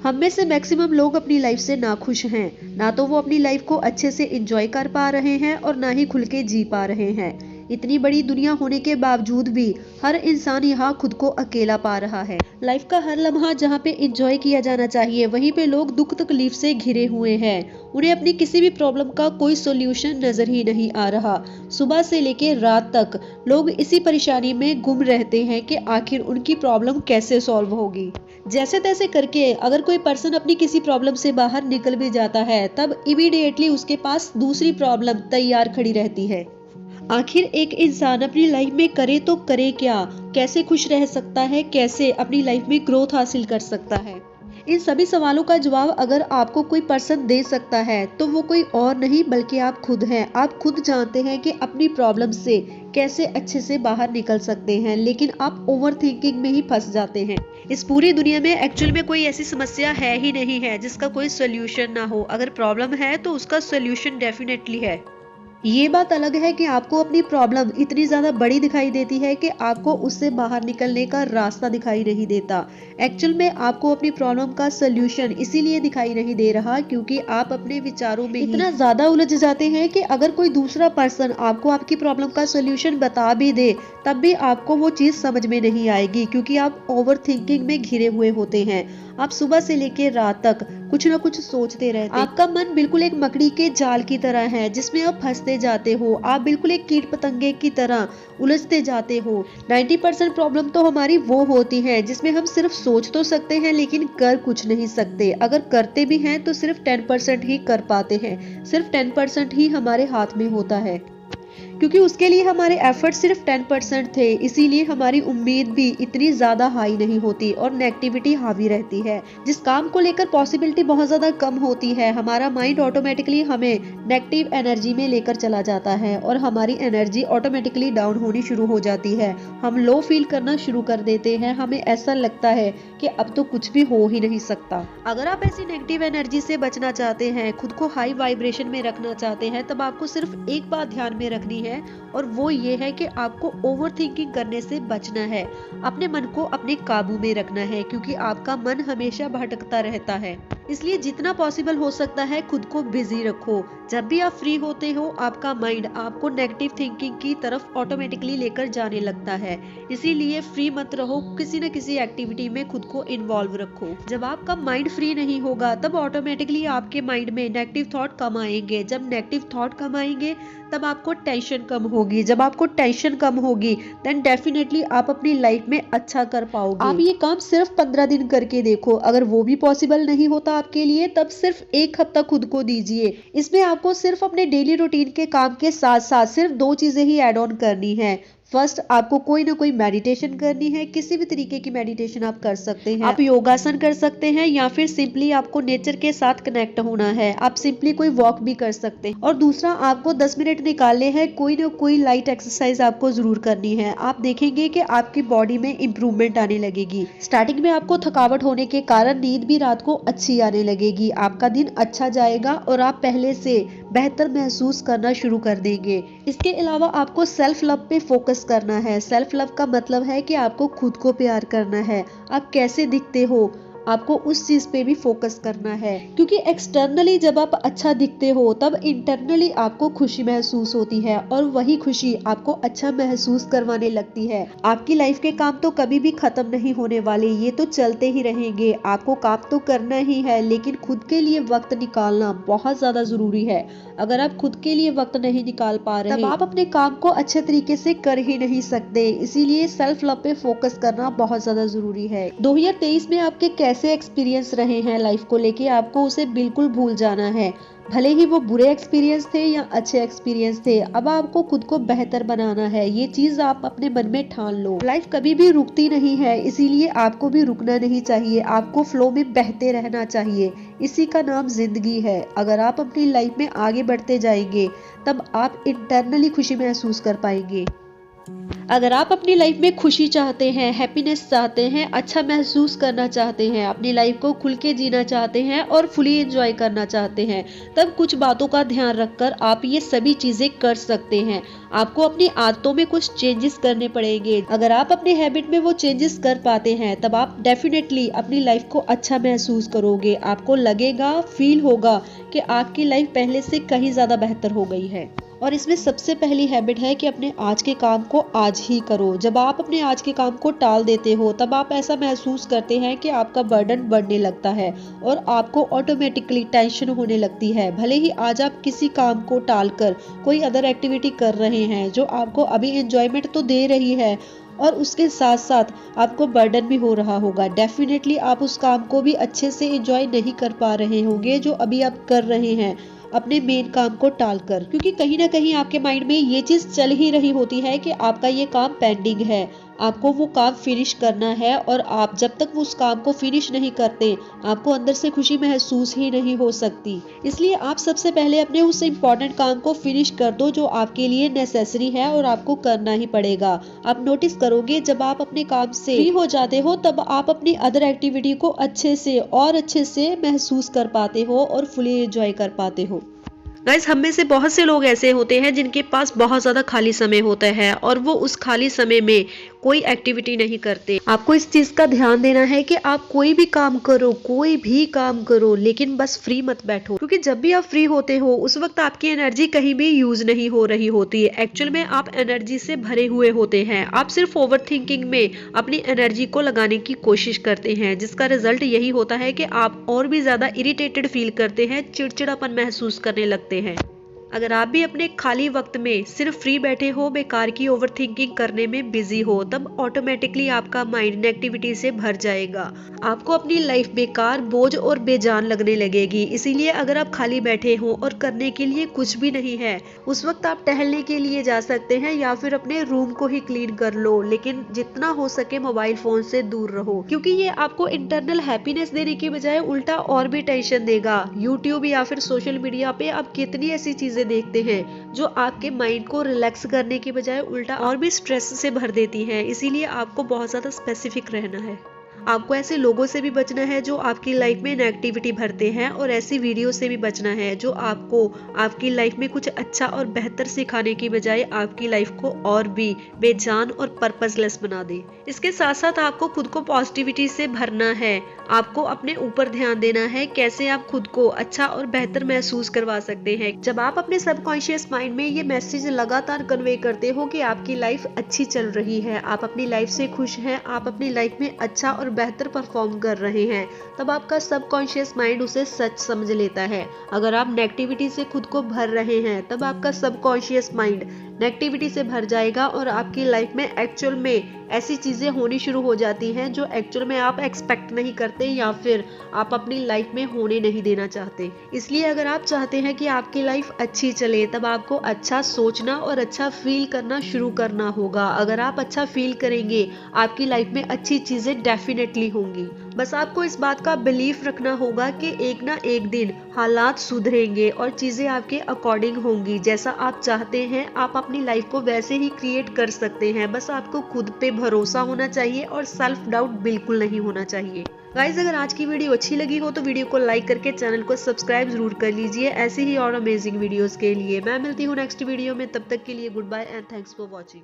हम में से मैक्सिमम लोग अपनी लाइफ से नाखुश हैं। ना तो वो अपनी लाइफ को अच्छे से एंजॉय कर पा रहे हैं और ना ही खुल के जी पा रहे हैं। इतनी बड़ी दुनिया होने के बावजूद भी हर इंसान यहाँ खुद को अकेला पा रहा है। लाइफ का हर लम्हा जहाँ पे एंजॉय किया जाना चाहिए, वहीं पे लोग दुख तकलीफ से घिरे हुए हैं। उन्हें अपनी किसी भी प्रॉब्लम का कोई सोल्यूशन नजर ही नहीं आ रहा। सुबह से लेके रात तक लोग इसी परेशानी में गुम रहते हैं कि आखिर उनकी प्रॉब्लम कैसे सॉल्व होगी। जैसे तैसे करके अगर कोई पर्सन अपनी किसी प्रॉब्लम से बाहर निकल भी जाता है, तब इमीडिएटली उसके पास दूसरी प्रॉब्लम तैयार खड़ी रहती है। आखिर एक इंसान अपनी लाइफ में करे तो करे क्या, कैसे खुश रह सकता है, कैसे अपनी लाइफ में ग्रोथ हासिल कर सकता है? इन सभी सवालों का जवाब अगर आपको कोई पर्सन दे सकता है तो वो कोई और नहीं बल्कि आप खुद हैं। आप खुद जानते हैं कि अपनी प्रॉब्लम से कैसे अच्छे से बाहर निकल सकते हैं, लेकिन आप ओवर थिंकिंग में ही फंस जाते हैं। इस पूरी दुनिया में एक्चुअल में कोई ऐसी समस्या है ही नहीं है जिसका कोई सोल्यूशन ना हो। अगर प्रॉब्लम है तो उसका सोल्यूशन डेफिनेटली है। ये बात अलग है कि आपको अपनी प्रॉब्लम इतनी ज्यादा बड़ी दिखाई देती है कि आपको उससे बाहर निकलने का रास्ता दिखाई नहीं देता। एक्चुअल में आपको अपनी प्रॉब्लम का सोल्यूशन इसीलिए दिखाई नहीं दे रहा क्योंकि आप अपने विचारों में इतना ज्यादा उलझ जाते हैं कि अगर कोई दूसरा पर्सन आपको आपकी प्रॉब्लम का सोल्यूशन बता भी दे, तब भी आपको वो चीज समझ में नहीं आएगी क्योंकि आप ओवर थिंकिंग में घिरे हुए होते हैं। आप सुबह से लेकर रात तक कुछ ना कुछ सोचते रहते हैं। आपका मन बिल्कुल एक मकड़ी के जाल की तरह है जिसमें आप फंसते जाते हो। आप बिल्कुल एक कीट पतंगे की तरह उलझते जाते हो। 90% प्रॉब्लम तो हमारी वो होती है जिसमें हम सिर्फ सोच तो सकते हैं लेकिन कर कुछ नहीं सकते। अगर करते भी हैं तो सिर्फ 10% ही कर पाते हैं। सिर्फ 10% ही हमारे हाथ में होता है क्योंकि उसके लिए हमारे एफर्ट सिर्फ 10% थे। इसीलिए हमारी उम्मीद भी इतनी ज्यादा हाई नहीं होती और नेगेटिविटी हावी रहती है। जिस काम को लेकर पॉसिबिलिटी बहुत ज्यादा कम होती है, हमारा माइंड ऑटोमेटिकली हमें नेगेटिव एनर्जी में लेकर चला जाता है और हमारी एनर्जी ऑटोमेटिकली डाउन होनी शुरू हो जाती है। हम लो फील करना शुरू कर देते हैं। हमें ऐसा लगता है कि अब तो कुछ भी हो ही नहीं सकता। अगर आप ऐसी नेगेटिव एनर्जी से बचना चाहते हैं, खुद को हाई वाइब्रेशन में रखना चाहते हैं, तब आपको सिर्फ एक बात ध्यान में रखनी है और वो ये है कि आपको ओवर थिंकिंग करने से बचना है। अपने मन को अपने काबू में रखना है क्योंकि आपका मन हमेशा भटकता रहता है। इसलिए जितना पॉसिबल हो सकता है खुद को बिजी रखो। जब भी आप फ्री होते हो, आपका माइंड आपको नेगेटिव थिंकिंग की तरफ ऑटोमेटिकली लेकर जाने लगता है। इसीलिए फ्री मत रहो, किसी न किसी एक्टिविटी में खुद को इन्वॉल्व रखो। जब आपका माइंड फ्री नहीं होगा तब ऑटोमेटिकली आपके माइंड में नेगेटिव थॉट कम आएंगे। जब नेगेटिव थॉट कम आएंगे तब आपको टेंशन कम होगी। जब आपको टेंशन कम होगी देन डेफिनेटली आप अपनी लाइफ में अच्छा कर पाओगे। आप ये काम सिर्फ 15 दिन करके देखो। अगर वो भी पॉसिबल नहीं होता आपके लिए, तब सिर्फ एक हफ्ता खुद को दीजिए। इसमें आपको सिर्फ अपने डेली रूटीन के काम के साथ साथ सिर्फ 2 चीजें ही ऐड ऑन करनी है। फर्स्ट, आपको कोई ना कोई मेडिटेशन करनी है। किसी भी तरीके की मेडिटेशन आप कर सकते हैं। आप योगासन कर सकते हैं या फिर सिंपली आपको नेचर के साथ कनेक्ट होना है। आप सिंपली कोई वॉक भी कर सकते हैं। और दूसरा, आपको 10 मिनट निकालने हैं, कोई ना कोई लाइट एक्सरसाइज आपको जरूर करनी है। आप देखेंगे कि आपकी बॉडी में इंप्रूवमेंट आने लगेगी। स्टार्टिंग में आपको थकावट होने के कारण नींद भी रात को अच्छी आने लगेगी। आपका दिन अच्छा जाएगा और आप पहले से बेहतर महसूस करना शुरू कर देंगे। इसके अलावा आपको सेल्फ लव पे फोकस करना है। सेल्फ लव का मतलब है कि आपको खुद को प्यार करना है। आप कैसे दिखते हो, आपको उस चीज पे भी फोकस करना है क्योंकि एक्सटर्नली जब आप अच्छा दिखते हो तब इंटरनली आपको खुशी महसूस होती है और वही खुशी आपको अच्छा महसूस करवाने लगती है। आपकी लाइफ के काम तो कभी भी खत्म नहीं होने वाले, ये तो चलते ही रहेंगे। आपको काम तो करना ही है लेकिन खुद के लिए वक्त निकालना बहुत ज्यादा जरूरी है। अगर आप खुद के लिए वक्त नहीं निकाल पा रहे तब आप अपने काम को अच्छे तरीके से कर ही नहीं सकते। इसीलिए सेल्फ लव पे फोकस करना बहुत ज्यादा जरूरी है। 2023 में आपके कैसे एक्सपीरियंस रहे हैं लाइफ को लेके, आपको उसे बिल्कुल भूल जाना है। भले ही वो बुरे एक्सपीरियंस थे या अच्छे एक्सपीरियंस थे, अब आपको खुद को बेहतर बनाना है। ये चीज आप अपने मन में ठान लो। लाइफ कभी भी रुकती नहीं है, इसीलिए आपको भी रुकना नहीं चाहिए। आपको फ्लो में बहते रहना चाहिए। इसी का नाम जिंदगी है। अगर आप अपनी लाइफ में आगे बढ़ते जाएंगे तब आप इंटरनली खुशी महसूस कर पाएंगे। अगर आप अपनी लाइफ में खुशी चाहते हैं, हैप्पीनेस चाहते हैं, अच्छा महसूस करना चाहते हैं, अपनी लाइफ को खुल के जीना चाहते हैं और फुली एंजॉय करना चाहते हैं, तब कुछ बातों का ध्यान रखकर आप ये सभी चीजें कर सकते हैं। आपको अपनी आदतों में कुछ चेंजेस करने पड़ेंगे। अगर आप अपनी हैबिट में वो चेंजेस कर पाते हैं, तब आप डेफिनेटली अपनी लाइफ को अच्छा महसूस करोगे। आपको लगेगा, फील होगा कि आपकी लाइफ पहले से कहीं ज्यादा बेहतर हो गई है। और इसमें सबसे पहली हैबिट है कि अपने आज के काम को आज ही करो। जब आप अपने आज के काम को टाल देते हो, तब आप ऐसा महसूस करते हैं कि आपका बर्डन बढ़ने लगता है और आपको ऑटोमेटिकली टेंशन होने लगती है। भले ही आज आप किसी काम को टालकर कोई अदर एक्टिविटी कर रहे हैं जो आपको अभी एंजॉयमेंट तो दे रही है और उसके साथ साथ आपको बर्डन भी हो रहा होगा, डेफिनेटली आप उस काम को भी अच्छे से एंजॉय नहीं कर पा रहे होंगे जो अभी आप कर रहे हैं अपने मेन काम को टालकर, क्योंकि कहीं ना कहीं आपके माइंड में ये चीज चल ही रही होती है कि आपका ये काम पेंडिंग है, आपको वो काम फिनिश करना है। और आप जब तक उस काम को फिनिश नहीं करते, आपको अंदर से खुशी महसूस ही नहीं हो सकती। इसलिए आप सबसे पहले अपने उस इम्पोर्टेंट काम को फिनिश कर दो जो आपके लिए नेसेसरी है और आपको करना ही पड़ेगा। आप नोटिस करोगे, जब आप अपने काम से फ्री हो जाते हो, तब आप अपनी अदर एक्टिविटी को अच्छे से महसूस कर पाते हो और फुली एंजॉय कर पाते हो। गाइस, हम में से बहुत से लोग ऐसे होते हैं जिनके पास बहुत ज्यादा खाली समय होता है और वो उस खाली समय में कोई एक्टिविटी नहीं करते। आपको इस चीज का ध्यान देना है कि आप कोई भी काम करो, लेकिन बस फ्री मत बैठो, क्योंकि जब भी आप फ्री होते हो उस वक्त आपकी एनर्जी कहीं भी यूज नहीं हो रही होती है। एक्चुअल में आप एनर्जी से भरे हुए होते हैं। आप सिर्फ ओवर थिंकिंग में अपनी एनर्जी को लगाने की कोशिश करते हैं, जिसका रिजल्ट यही होता है कि आप और भी ज्यादा इरिटेटेड फील करते हैं, चिड़चिड़ापन महसूस करने लगते हैं। अगर आप भी अपने खाली वक्त में सिर्फ फ्री बैठे हो, बेकार की ओवरथिंकिंग करने में बिजी हो, तब ऑटोमेटिकली आपका माइंड नेगेटिविटी से भर जाएगा। आपको अपनी लाइफ बेकार, बोझ और बेजान लगने लगेगी। इसीलिए अगर आप खाली बैठे हो और करने के लिए कुछ भी नहीं है, उस वक्त आप टहलने के लिए जा सकते हैं या फिर अपने रूम को ही क्लीन कर लो, लेकिन जितना हो सके मोबाइल फोन से दूर रहो, क्योंकि ये आपको इंटरनल हैप्पीनेस देने की बजाय उल्टा और भी टेंशन देगा। यूट्यूब या फिर सोशल मीडिया पे आप कितनी ऐसी चीजें देखते हैं जो आपके माइंड को रिलैक्स करने की बजाय उल्टा और भी स्ट्रेस से भर देती हैं। इसीलिए आपको बहुत ज्यादा स्पेसिफिक रहना है। आपको ऐसे लोगों से भी बचना है जो आपकी लाइफ में नेगेटिविटी भरते हैं, और ऐसी वीडियो से भी बचना है जो आपको आपकी लाइफ में कुछ अच्छा और बेहतर सिखाने की बजाय आपकी लाइफ को और भी बेजान और पर्पसलेस बना दे। इसके साथ साथ आपको खुद को पॉजिटिविटी से भरना है। आपको अपने ऊपर ध्यान देना है, कैसे आप खुद को अच्छा और बेहतर महसूस करवा सकते हैं। जब आप अपने सबकॉन्शियस माइंड में ये मैसेज लगातार कन्वे करते हो कि आपकी लाइफ अच्छी चल रही है, आप अपनी लाइफ से खुश हैं, आप अपनी लाइफ में अच्छा और बेहतर परफॉर्म कर रहे हैं, तब आपका सबकॉन्शियस माइंड उसे सच समझ लेता है। अगर आप नेगेटिविटी से खुद को भर रहे हैं, तब आपका सबकॉन्शियस माइंड नेगेटिविटी से भर जाएगा और आपकी लाइफ में एक्चुअल में ऐसी चीजें होनी शुरू हो जाती हैं जो एक्चुअल में आप एक्सपेक्ट नहीं करते या फिर आप अपनी लाइफ में होने नहीं देना चाहते। इसलिए अगर आप चाहते हैं कि आपकी लाइफ अच्छी चले, तब आपको अच्छा सोचना और अच्छा फील करना शुरू करना होगा। अगर आप अच्छा फील करेंगे, आपकी लाइफ में अच्छी चीजें डेफिनेटली होंगी। बस आपको इस बात का बिलीफ रखना होगा कि एक ना एक दिन हालात सुधरेंगे और चीजें आपके अकॉर्डिंग होंगी। जैसा आप चाहते हैं, आप अपनी लाइफ को वैसे ही क्रिएट कर सकते हैं। बस आपको खुद पे भरोसा होना चाहिए और सेल्फ डाउट बिल्कुल नहीं होना चाहिए। गाइज, अगर आज की वीडियो अच्छी लगी हो तो वीडियो को लाइक करके चैनल को सब्सक्राइब जरूर कर लीजिए, ऐसे ही और अमेजिंग वीडियोस के लिए। मैं मिलती हूँ नेक्स्ट वीडियो में, तब तक के लिए goodbye and thanks for watching.